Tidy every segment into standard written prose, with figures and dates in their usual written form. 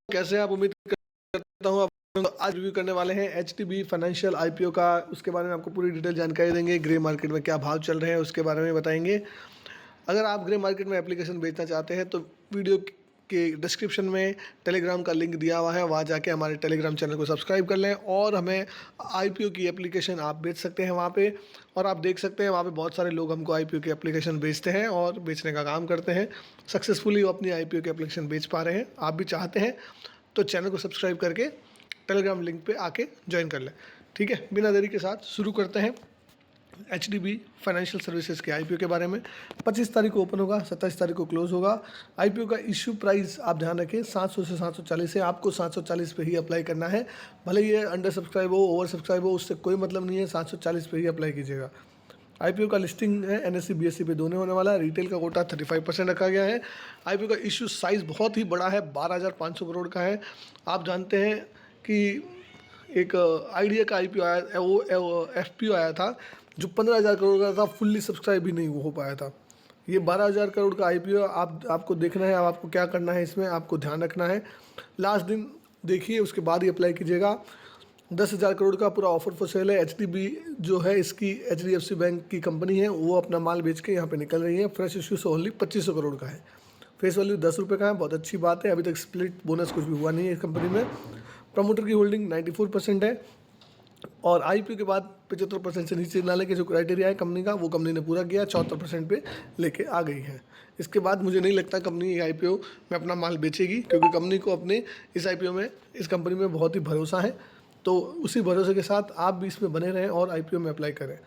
कैसे हैं आप? उम्मीद करता हूँ आप आज रिव्यू करने वाले हैं एचटीबी फाइनेंशियल आईपीओ का। उसके बारे में आपको पूरी डिटेल जानकारी देंगे। ग्रे मार्केट में क्या भाव चल रहे हैं उसके बारे में बताएंगे। अगर आप ग्रे मार्केट में एप्लीकेशन बेचना चाहते हैं तो वीडियो के डिस्क्रिप्शन में टेलीग्राम का लिंक दिया हुआ है, वहाँ जाके हमारे टेलीग्राम चैनल को सब्सक्राइब कर लें और हमें आईपीओ की एप्लीकेशन आप बेच सकते हैं वहाँ पे। और आप देख सकते हैं वहाँ पे बहुत सारे लोग हमको आईपीओ की एप्लीकेशन बेचते हैं और बेचने का काम करते हैं। सक्सेसफुली वो अपनी आईपीओ की एप्लीकेशन बेच पा रहे हैं। आप भी चाहते हैं तो चैनल को सब्सक्राइब करके टेलीग्राम लिंक पे आके ज्वाइन कर लें। ठीक है, बिना देरी के साथ शुरू करते हैं एचडीबी फाइनेंशियल सर्विसेज के आईपीओ के बारे में। 25 तारीख को ओपन होगा, 27 तारीख को क्लोज होगा। आईपीओ का इश्यू प्राइस आप ध्यान रखें 700 से 740 है। आपको 740 पे ही अप्लाई करना है। भले ये अंडर सब्सक्राइब हो, ओवर सब्सक्राइब हो, उससे कोई मतलब नहीं है। 740 पे ही अप्लाई कीजिएगा। आईपीओ का लिस्टिंग है एनएससी बीएससी पे दोनों होने वाला है। रिटेल का कोटा 35% रखा गया है। आईपीओ का इश्यू साइज़ बहुत ही बड़ा है, 12,500 करोड़ का है। आप जानते हैं कि एक आइडिया का आईपीओ आया, वो एफपीओ आया था जो 15,000 करोड़ का था, फुल्ली सब्सक्राइब भी नहीं हो पाया था। ये 12,000 करोड़ का आईपीओ आपको देखना है। अब आपको क्या करना है, इसमें आपको ध्यान रखना है। लास्ट दिन देखिए, उसके बाद ही अप्लाई कीजिएगा। 10,000 करोड़ का पूरा ऑफर फॉर सेल है। एचडीबी जो है इसकी एचडीएफसी बैंक की कंपनी है, वो अपना माल बेच के यहाँ पे निकल रही है। फ्रेश इश्यू से ओनली 2500 करोड़ का है। फेस वैल्यू 10 रुपये का है, बहुत अच्छी बात है। अभी तक स्प्लिट बोनस कुछ भी हुआ नहीं है इस कंपनी में। प्रमोटर की होल्डिंग 94% है और आईपीओ के बाद 75% से नीचे लाने के जो क्राइटेरिया है कंपनी का, वो कंपनी ने पूरा किया, 74% पे लेके आ गई है। इसके बाद मुझे नहीं लगता कंपनी आईपीओ में अपना माल बेचेगी, क्योंकि कंपनी को अपने इस आईपीओ में, इस कंपनी में बहुत ही भरोसा है। तो उसी भरोसे के साथ आप भी इसमें बने रहें और आईपीओ में अप्लाई करें।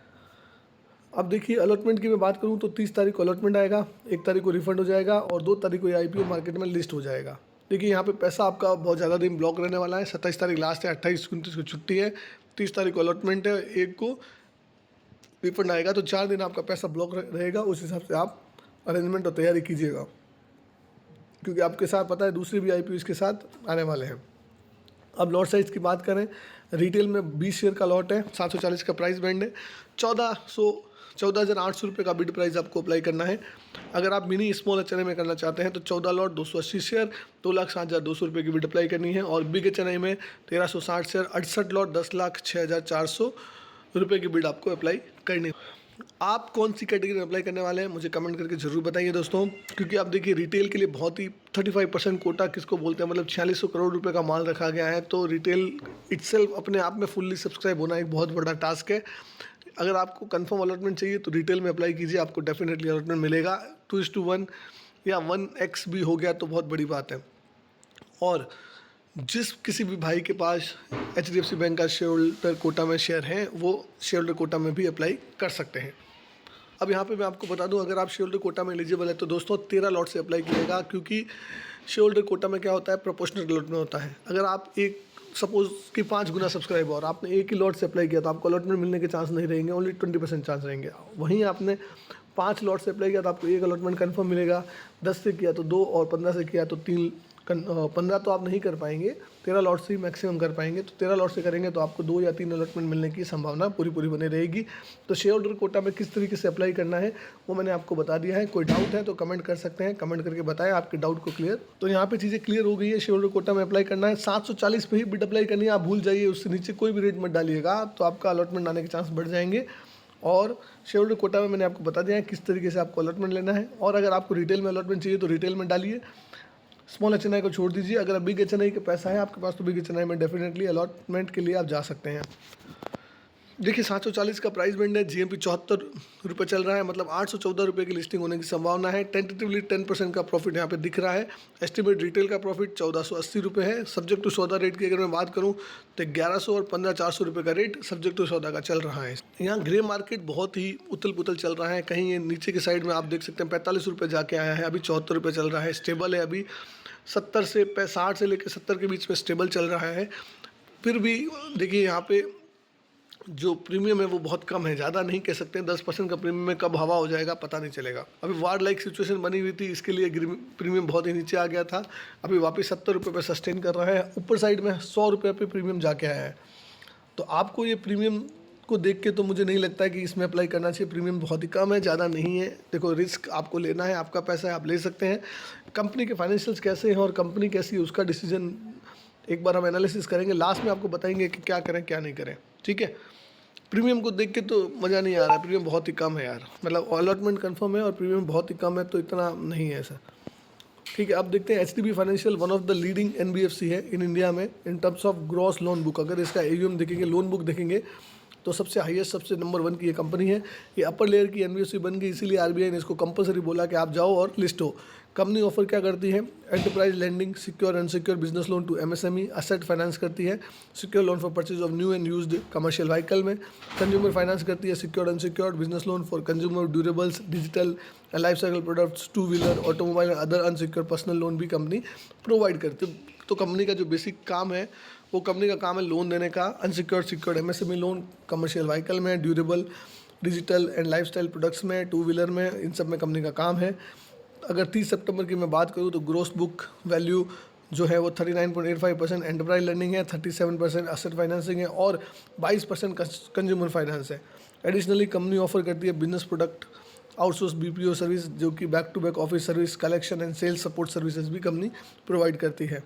अब देखिए, अलॉटमेंट की मैं बात करूं तो 30 तारीख को अलॉटमेंट आएगा, 1 तारीख को रिफंड हो जाएगा और 2 तारीख को ये आईपीओ मार्केट में लिस्ट हो जाएगा। देखिए, यहाँ पे पैसा आपका बहुत ज़्यादा दिन ब्लॉक रहने वाला है। 27 तारीख लास्ट है, 28-29 को छुट्टी है, 30 तारीख को अलॉटमेंट है, 1 को रिफंड आएगा। तो 4 दिन आपका पैसा ब्लॉक रहेगा। उस हिसाब से आप अरेंजमेंट और तैयारी कीजिएगा, क्योंकि आपके साथ पता है दूसरे भी आईपीओ इसके साथ आने वाले हैं। अब लॉट साइज़ की बात करें, रिटेल में 20 शेयर का लॉट है, 740 का प्राइस बैंड है। 14,800 रुपये का बिड प्राइस आपको अप्लाई करना है। अगर आप मिनी स्मॉल एचएनआई में करना चाहते हैं तो 14 लॉट 280 शेयर 2,07,200 रुपये की बिड अप्लाई करनी है। और बिग एचएनआई में 1,360 शेयर 68 लॉट 10,06,400 रुपये की बिड आपको अप्लाई करनी है। आप कौन सी कैटेगरी में अप्लाई करने वाले हैं मुझे कमेंट करके ज़रूर बताइए दोस्तों, क्योंकि आप देखिए रिटेल के लिए बहुत ही 35% कोटा किसको बोलते हैं, मतलब 4600 करोड़ रुपए का माल रखा गया है। तो रिटेल इटसेल्फ अपने आप में फुल्ली सब्सक्राइब होना एक बहुत बड़ा टास्क है। अगर आपको कंफर्म अलॉटमेंट चाहिए तो रिटेल में अप्लाई कीजिए, आपको डेफिनेटली अलॉटमेंट मिलेगा। 2:1 या 1x भी हो गया तो बहुत बड़ी बात है। और जिस किसी भी भाई के पास एचडीएफसी बैंक का शेयर होल्डर कोटा में शेयर है, वो शेयर होल्डर कोटा में भी अप्लाई कर सकते हैं। अब यहाँ पे मैं आपको बता दूं, अगर आप शेयर होल्डर कोटा में एलिजिबल है तो दोस्तों 13 लॉट से अप्लाई कीजिएगा, क्योंकि शेयर होल्डर कोटा में क्या होता है, प्रोपोर्शनल अलॉटमेंट होता है। अगर आप एक सपोज कि 5 गुना सब्सक्राइबर और आपने एक ही लॉट से अप्लाई किया तो आपको अलॉटमेंट मिलने के चांस नहीं रहेंगे, ओनली 20% चांस रहेंगे। वहीं आपने 5 लॉट से अप्लाई किया तो आपको एक अलॉटमेंट कन्फर्म मिलेगा। 10 से किया तो 2 और 15 से किया तो 3। 15 तो आप नहीं कर पाएंगे, 13 लॉट से ही मैक्सिमम कर पाएंगे। तो 13 लॉट से करेंगे तो आपको 2 या 3 अलॉटमेंट मिलने की संभावना पूरी बनी रहेगी। तो शेयर होल्डर कोटा में किस तरीके से अप्लाई करना है वो मैंने आपको बता दिया है। कोई डाउट है तो कमेंट कर सकते हैं, कमेंट करके बताएं आपके डाउट को क्लियर। तो यहाँ पे चीज़ें क्लियर हो गई है। शेयर होल्डर कोटा में अप्लाई करना है, 740 पे ही बिड अप्लाई करनी है। आप भूल जाइए, उससे नीचे कोई भी रेट मत डालिएगा, तो आपका अलॉटमेंट आने के चांस बढ़ जाएंगे। और शेयर होल्डर कोटा में मैंने आपको बता दिया है किस तरीके से आपको अलॉटमेंट लेना है। और अगर आपको रिटेल में अलॉटमेंट चाहिए तो रिटेल में डालिए, स्मॉल एचएनआई को छोड़ दीजिए। अगर बिग एचएनआई के पैसा है आपके पास तो बिग एचएनआई में डेफिनेटली अलॉटमेंट के लिए आप जा सकते हैं। देखिए, 740 का प्राइस बैंड है, जीएमपी 74 रुपये चल रहा है, मतलब 814 रुपये की लिस्टिंग होने की संभावना है। टेंटेटिवली 10% का प्रॉफिट यहाँ पे दिख रहा है। एस्टिमेट रिटेल का प्रॉफिट 1480 रुपये है। सब्जेक्ट टू सौदा रेट की अगर मैं बात करूँ तो 1100 और 15,400 रुपये का रेट सब्जेक्ट टू सौदा का चल रहा है। यहाँ ग्रे मार्केट बहुत ही उथल पुथल चल रहा है। कहीं ये नीचे की साइड में आप देख सकते हैं 45 रुपये जाके आया है, अभी 74 रुपये चल रहा है। स्टेबल है, अभी 60 से लेकर 70 के बीच में स्टेबल चल रहा है। फिर भी देखिए, यहाँ पे जो प्रीमियम है वो बहुत कम है, ज़्यादा नहीं कह सकते। 10% का प्रीमियम में कब हवा हो जाएगा पता नहीं चलेगा। अभी वार लाइक सिचुएशन बनी हुई थी, इसके लिए प्रीमियम बहुत ही नीचे आ गया था। अभी वापस 70 रुपये पर सस्टेन कर रहा है। ऊपर साइड में 100 रुपये पे प्रीमियम जाके आया है। तो आपको ये प्रीमियम को देख के तो मुझे नहीं लगता है कि इसमें अप्लाई करना चाहिए। प्रीमियम बहुत ही कम है, ज़्यादा नहीं है। देखो, रिस्क आपको लेना है, आपका पैसा है, आप ले सकते हैं। कंपनी के फाइनेंशियल्स कैसे हैं और कंपनी कैसी है उसका डिसीजन एक बार हम एनालिसिस करेंगे, लास्ट में आपको बताएंगे कि क्या करें क्या नहीं करें, ठीक है। प्रीमियम को देख के तो मज़ा नहीं आ रहा है, प्रीमियम बहुत ही कम है यार, मतलब अलॉटमेंट कंफर्म है और प्रीमियम बहुत ही कम है, तो इतना नहीं है ऐसा, ठीक है। अब देखते हैं HDB financial one of the leading NBFC है इन इंडिया में in terms of gross loan book. अगर इसका एयूएम देखेंगे, लोन बुक देखेंगे, तो सबसे हाईएस्ट, सबसे नंबर 1 की ये कंपनी है। ये अपर लेयर की एनबीएफसी बन गई, इसीलिए आरबीआई ने इसको कंपलसरी बोला कि आप जाओ और लिस्ट हो। कंपनी ऑफर क्या करती है? Enterprise lending, secure unsecure business loan to MSME, asset finance करती है, secure loan for purchase of new and used commercial vehicle में, कंज्यूमर फाइनेंस करती है, secure unsecured business loan for consumer durables, digital and life cycle products, two wheeler, automobile and other unsecure personal loan भी company provide करती है। तो company का जो basic काम है, वो कंपनी का काम है लोन देने का, unsecured, secured MSME loan, commercial vehicle में, durable, digital and lifestyle products में, टू व्हीलर में, इन सब में कंपनी का काम है। अगर 30 सितंबर की मैं बात करूँ तो ग्रोस बुक वैल्यू जो है वो 39.85% एंटरप्राइज लर्निंग है, 37% असेट फाइनेंसिंग है और 22% कंज्यूमर फाइनेंस है। एडिशनली कंपनी ऑफर करती है business product, outsource BPO service, जो कि back to back office service, collection and sales support services भी कंपनी प्रोवाइड करती है।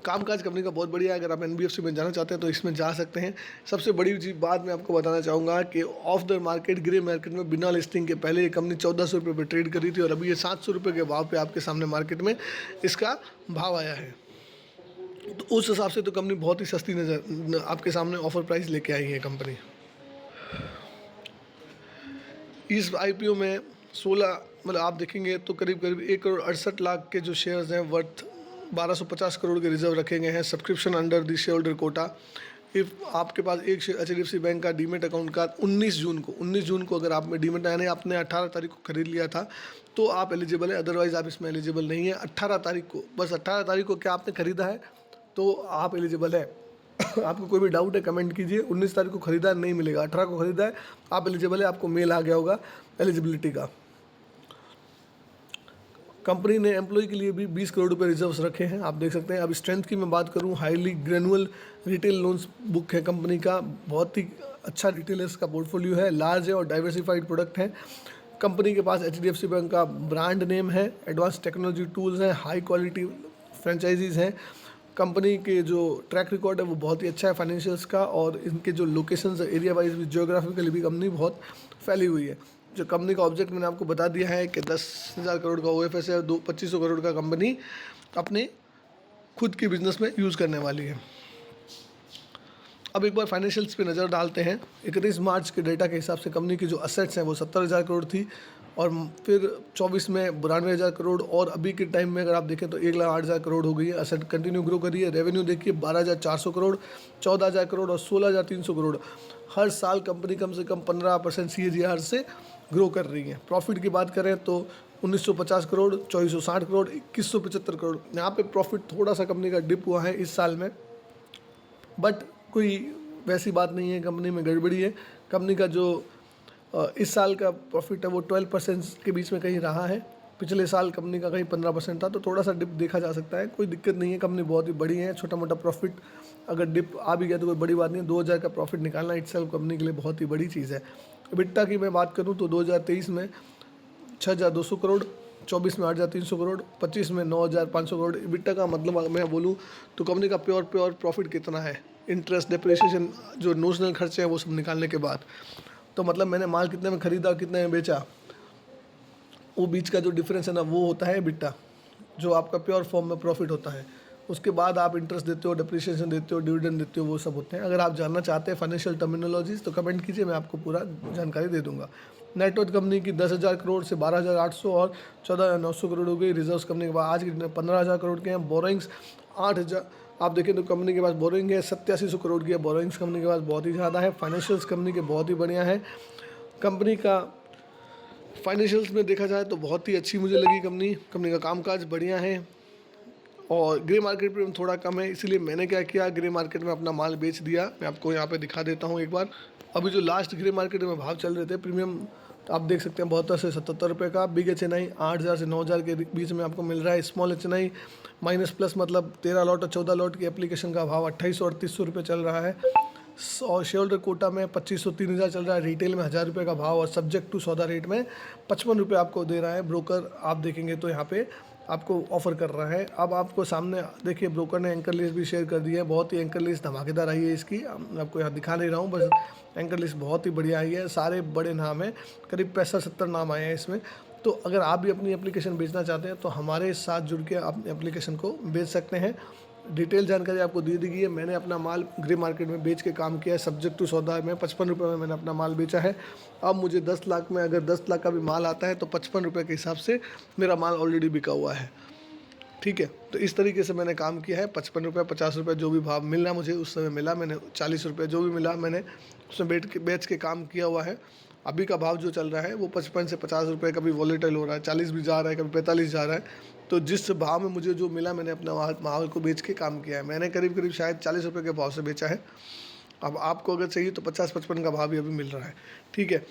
कामकाज कंपनी का बहुत बढ़िया है। अगर आप एनबीएफसी में जाना चाहते हैं तो इसमें जा सकते हैं। सबसे बड़ी चीज़ बात मैं आपको बताना चाहूँगा कि of the market, grey market में बिना लिस्टिंग के पहले ये कंपनी 1400 रुपये पर ट्रेड कर रही थी और अभी ये 700 रुपये के भाव पे आपके सामने मार्केट में इसका भाव आया है। तो उस हिसाब से तो कंपनी बहुत ही सस्ती नज़र आपके सामने ऑफर प्राइस लेके आई है कंपनी। इस आईपीओ में 16 मतलब आप देखेंगे तो करीब करीब 1,68,00,000 के जो शेयर्स हैं वर्थ 1250 करोड़ के रिजर्व रखे गए हैं। Subscription under the share holder quota. If आपके पास एक HDFC बैंक का डीमेट अकाउंट का 19 जून को अगर आप में डीमेट यानी आपने 18 तारीख को खरीद लिया था तो आप एलिजिबल है, अदरवाइज़ आप इसमें एलिजिबल नहीं है। 18 तारीख को, बस 18 तारीख को क्या आपने खरीदा है तो आप एलिजिबल है। आपको कोई भी डाउट है कमेंट कीजिए। 19 तारीख को खरीदा नहीं मिलेगा, 18 को खरीदा है आप एलिजिबल है, आपको मेल आ गया होगा एलिजिबिलिटी का। कंपनी ने एम्प्लॉय के लिए भी 20 करोड़ रुपए रिजर्व्स रखे हैं, आप देख सकते हैं। अब स्ट्रेंथ की मैं बात करूं, highly granule retail loans book है कंपनी का, बहुत ही अच्छा रिटेलर्स का पोर्टफोलियो है, लार्ज है और डाइवर्सिफाइड प्रोडक्ट है। कंपनी के पास HDFC बैंक का ब्रांड नेम है, एडवांस टेक्नोलॉजी टूल्स हैं, हाई क्वालिटी फ्रेंचाइजीज़ हैं। कंपनी के जो ट्रैक रिकॉर्ड है वो बहुत ही अच्छा है फाइनेंशियल्स का, और इनके जो लोकेशंस एरिया वाइज भी, जियोग्राफिकली भी कंपनी बहुत फैली हुई है। जो कंपनी का ऑब्जेक्ट मैंने आपको बता दिया है कि 10,000 करोड़ का OFS है, 2500 करोड़ का कंपनी अपने खुद की बिजनेस में यूज़ करने वाली है। अब एक बार फाइनेंशियल्स पे नज़र डालते हैं। 31 मार्च के डेटा के हिसाब से कंपनी की जो असेट्स हैं वो 70,000 करोड़ थी, और फिर 24 में 92,000 करोड़, और अभी के टाइम में अगर आप देखें तो 1,08,000 करोड़ हो गई है। असेट कंटिन्यू ग्रो कर रही है। रेवेन्यू देखिए 12,400 करोड़, 14,000 करोड़ और 16,300 करोड़। हर साल कंपनी कम से कम 15% CAGR से ग्रो कर रही है। प्रॉफिट की बात करें तो 1,950 करोड़, 2,460 करोड़, 2,175 करोड़। यहाँ पे प्रॉफिट थोड़ा सा कंपनी का डिप हुआ है इस साल में, बट कोई वैसी बात नहीं है, कंपनी में गड़बड़ी है। कंपनी का जो इस साल का प्रॉफिट है वो 12% के बीच में कहीं रहा है। पिछले साल कंपनी का कहीं 15% था, तो थोड़ा सा डिप देखा जा सकता है। कोई दिक्कत नहीं है, कंपनी बहुत ही बड़ी है। छोटा मोटा प्रॉफिट अगर डिप आ भी गया तो कोई बड़ी बात नहीं है। 2,000 का प्रॉफिट निकालना इटसेल्फ कंपनी के लिए बहुत ही बड़ी चीज़ है। EBITDA की मैं बात करूँ तो 2023 में 6,200 करोड़, 24 में 8,300 करोड़, 25 में 9,500 करोड़। EBITDA का मतलब मैं बोलूँ तो कंपनी का प्योर प्रॉफिट कितना है, इंटरेस्ट, डिप्रिसिएशन, जो नोशनल खर्चे हैं वो सब निकालने के बाद, तो मतलब मैंने माल कितने में खरीदा कितने में बेचा, वो बीच का जो डिफरेंस है ना, वो होता है EBITDA, जो आपका प्योर फॉर्म में प्रॉफिट होता है। उसके बाद आप इंटरेस्ट देते हो, डिप्रिसिएशन देते हो, डिविडेंड देते हो, वो सब होते हैं। अगर आप जानना चाहते हैं फाइनेंशियल टर्मिनोलॉजीज तो कमेंट कीजिए, मैं आपको पूरा जानकारी दे दूंगा। नेटवर्थ कंपनी की 10,000 करोड़ से 12,800 और 14,900 करोड़ हो गई। रिजर्व्स कंपनी के पास आज की 15,000 करोड़ के हैं। बोरोइंग्स 8,000, आप देखें तो कंपनी के पास बोरोइंग है 8700 करोड़ की है। बोरोइंग्स कंपनी के पास बहुत ही ज़्यादा है। फाइनेंशियल्स कंपनी के बहुत ही बढ़िया है। कंपनी का फाइनेंशियल्स में देखा जाए तो बहुत ही अच्छी मुझे लगी कंपनी का कामकाज बढ़िया है, और ग्रे मार्केट पे थोड़ा कम है, इसलिए मैंने क्या किया, ग्रे मार्केट में अपना माल बेच दिया। मैं आपको यहाँ पे दिखा देता हूँ एक बार। अभी जो लास्ट ग्रे मार्केट में भाव चल रहे थे प्रीमियम, तो आप देख सकते हैं 72 से 77 रुपये का। बिग HNI 8,000 से 9,000 के बीच में आपको मिल रहा है। स्मॉल HNI माइनस प्लस मतलब 13 लॉट और 14 लॉट की एप्लीकेशन का भाव 2,800 और 3,300 रुपये चल रहा है। और शेयर होल्डर कोटा में 2,500 3,000 चल रहा है। रिटेल में 1,000 रुपये का भाव, और सब्जेक्ट टू सौदा रेट में 55 रुपये आपको दे रहा है ब्रोकर। आप देखेंगे तो यहाँ पे आपको ऑफ़र कर रहा है। अब आपको सामने देखिए ब्रोकर ने एंकर लिस्ट भी शेयर कर दी है, बहुत ही एंकर लिस्ट धमाकेदार आई है इसकी। मैं आपको यहाँ दिखा नहीं रहा हूँ, बस एंकर लिस्ट बहुत ही बढ़िया आई है, सारे बड़े नाम हैं, करीब 65-70 नाम आए हैं इसमें। तो अगर आप भी अपनी एप्लीकेशन बेचना चाहते हैं तो हमारे साथ जुड़ के आप एप्लीकेशन को बेच सकते हैं। डिटेल जानकारी आपको दे दी गई है। मैंने अपना माल ग्रे मार्केट में बेच के काम किया है, सब्जेक्ट टू सौदा में 55 रुपये में मैंने अपना माल बेचा है। अब मुझे 10 लाख में अगर 10 लाख का भी माल आता है तो 55 रुपये के हिसाब से मेरा माल ऑलरेडी बिका हुआ है। ठीक है, तो इस तरीके से मैंने काम किया है। 55 रुपये 50 रुपये जो भी भाव मिला मुझे उस समय मिला, मैंने 40 रुपये जो भी मिला मैंने उसमें बेच के काम किया हुआ है। अभी का भाव जो चल रहा है वो 55 से 50 रुपये, कभी वॉलेटाइल हो रहा है, 40 भी जा रहा है, कभी 45 जा रहा है। तो जिस भाव में मुझे जो मिला मैंने अपना माल को बेच के काम किया है। मैंने करीब शायद 40 रुपये के भाव से बेचा है। अब आपको अगर चाहिए तो 50-55 का भाव भी अभी मिल रहा है। ठीक है,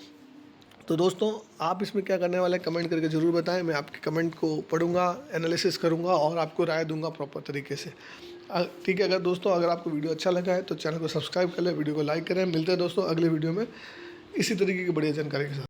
तो दोस्तों आप इसमें क्या करने वाले हैं कमेंट करके ज़रूर बताएं। मैं आपके कमेंट को पढ़ूंगा, एनालिसिस करूंगा और आपको राय दूंगा प्रॉपर तरीके से। ठीक है, अगर दोस्तों अगर आपको वीडियो अच्छा लगा है तो चैनल को सब्सक्राइब कर लें, वीडियो को लाइक करें। मिलते हैं दोस्तों अगले वीडियो में इसी तरीके की बढ़िया जानकारी के साथ।